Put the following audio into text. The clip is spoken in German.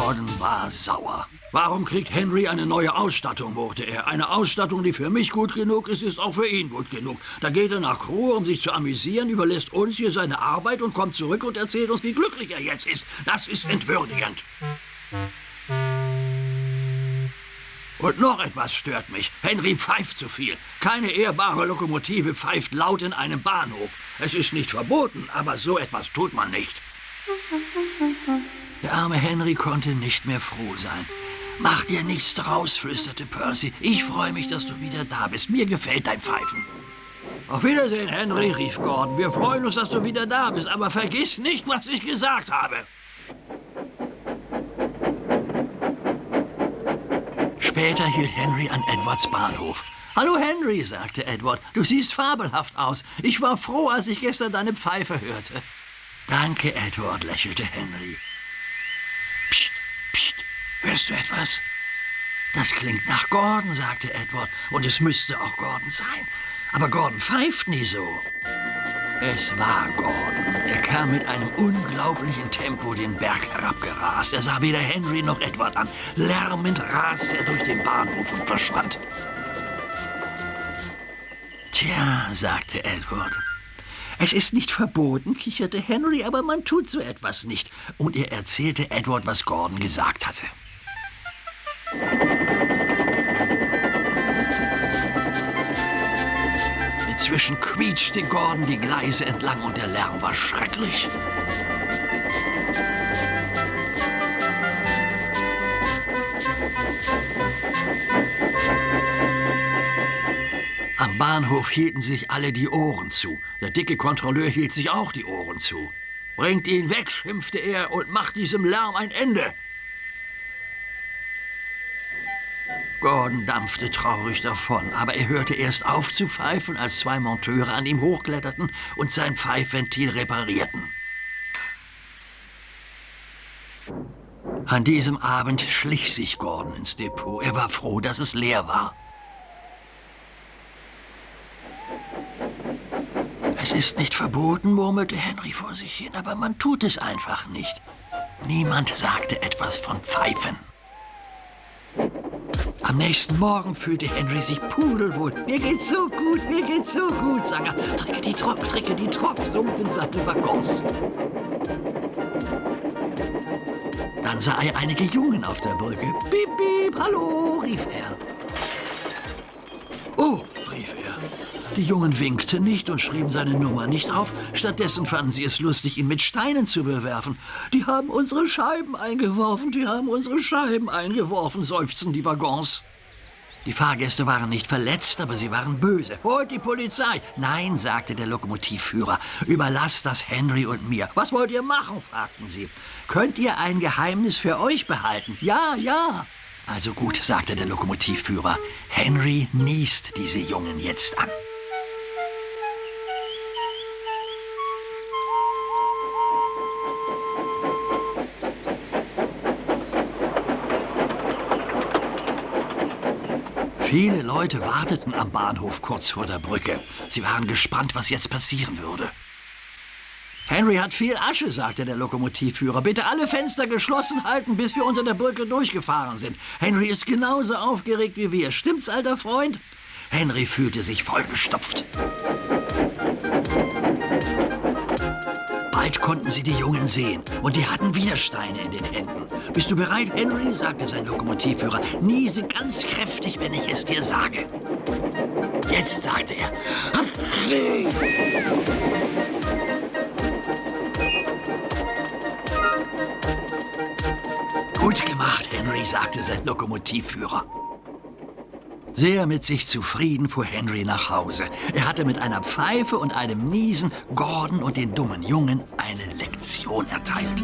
Gordon war sauer. Warum kriegt Henry eine neue Ausstattung, murrte er. Eine Ausstattung, die für mich gut genug ist, ist auch für ihn gut genug. Da geht er nach Crewe, um sich zu amüsieren, überlässt uns hier seine Arbeit und kommt zurück und erzählt uns, wie glücklich er jetzt ist. Das ist entwürdigend. Und noch etwas stört mich. Henry pfeift zu viel. Keine ehrbare Lokomotive pfeift laut in einem Bahnhof. Es ist nicht verboten, aber so etwas tut man nicht. Der arme Henry konnte nicht mehr froh sein. »Mach dir nichts draus«, flüsterte Percy. »Ich freue mich, dass du wieder da bist. Mir gefällt dein Pfeifen.« »Auf Wiedersehen, Henry«, rief Gordon. »Wir freuen uns, dass du wieder da bist, aber vergiss nicht, was ich gesagt habe.« Später hielt Henry an Edwards Bahnhof. »Hallo Henry«, sagte Edward, »du siehst fabelhaft aus. Ich war froh, als ich gestern deine Pfeife hörte.« »Danke, Edward«, lächelte Henry. »Psst, psst, hörst du etwas?« »Das klingt nach Gordon«, sagte Edward, »und es müsste auch Gordon sein. Aber Gordon pfeift nie so.« Es war Gordon. Er kam mit einem unglaublichen Tempo den Berg herabgerast. Er sah weder Henry noch Edward an. Lärmend raste er durch den Bahnhof und verschwand. »Tja«, sagte Edward. »Es ist nicht verboten«, kicherte Henry, »aber man tut so etwas nicht.« Und er erzählte Edward, was Gordon gesagt hatte. Inzwischen quietschte Gordon die Gleise entlang und der Lärm war schrecklich. Am Bahnhof hielten sich alle die Ohren zu. Der dicke Kontrolleur hielt sich auch die Ohren zu. »Bringt ihn weg«, schimpfte er, »und macht diesem Lärm ein Ende.« Gordon dampfte traurig davon, aber er hörte erst auf zu pfeifen, als zwei Monteure an ihm hochkletterten und sein Pfeifventil reparierten. An diesem Abend schlich sich Gordon ins Depot. Er war froh, dass es leer war. »Es ist nicht verboten«, murmelte Henry vor sich hin, »aber man tut es einfach nicht.« Niemand sagte etwas von Pfeifen. Am nächsten Morgen fühlte Henry sich pudelwohl. »Mir geht's so gut, mir geht's so gut«, sang er. »Drücke die Trock«, summten seine Waggons. Dann sah er einige Jungen auf der Brücke. »Piep, piep, hallo«, rief er. »Oh«, rief er. Die Jungen winkten nicht und schrieben seine Nummer nicht auf. Stattdessen fanden sie es lustig, ihn mit Steinen zu bewerfen. »Die haben unsere Scheiben eingeworfen, die haben unsere Scheiben eingeworfen«, seufzten die Waggons. Die Fahrgäste waren nicht verletzt, aber sie waren böse. »Holt die Polizei!« »Nein«, sagte der Lokomotivführer, »überlasst das Henry und mir.« »Was wollt ihr machen?«, fragten sie. »Könnt ihr ein Geheimnis für euch behalten?« »Ja, ja.« »Also gut«, sagte der Lokomotivführer. »Henry niest diese Jungen jetzt an.« Viele Leute warteten am Bahnhof kurz vor der Brücke. Sie waren gespannt, was jetzt passieren würde. »Henry hat viel Asche«, sagte der Lokomotivführer. »Bitte alle Fenster geschlossen halten, bis wir unter der Brücke durchgefahren sind. Henry ist genauso aufgeregt wie wir. Stimmt's, alter Freund?« Henry fühlte sich vollgestopft. Bald konnten sie die Jungen sehen und die hatten wieder Steine in den Händen. »Bist du bereit, Henry?«, sagte sein Lokomotivführer. »Niese ganz kräftig, wenn ich es dir sage.« Jetzt sagte er. »Gut gemacht, Henry«, sagte sein Lokomotivführer. Sehr mit sich zufrieden fuhr Henry nach Hause. Er hatte mit einer Pfeife und einem Niesen Gordon und den dummen Jungen eine Lektion erteilt.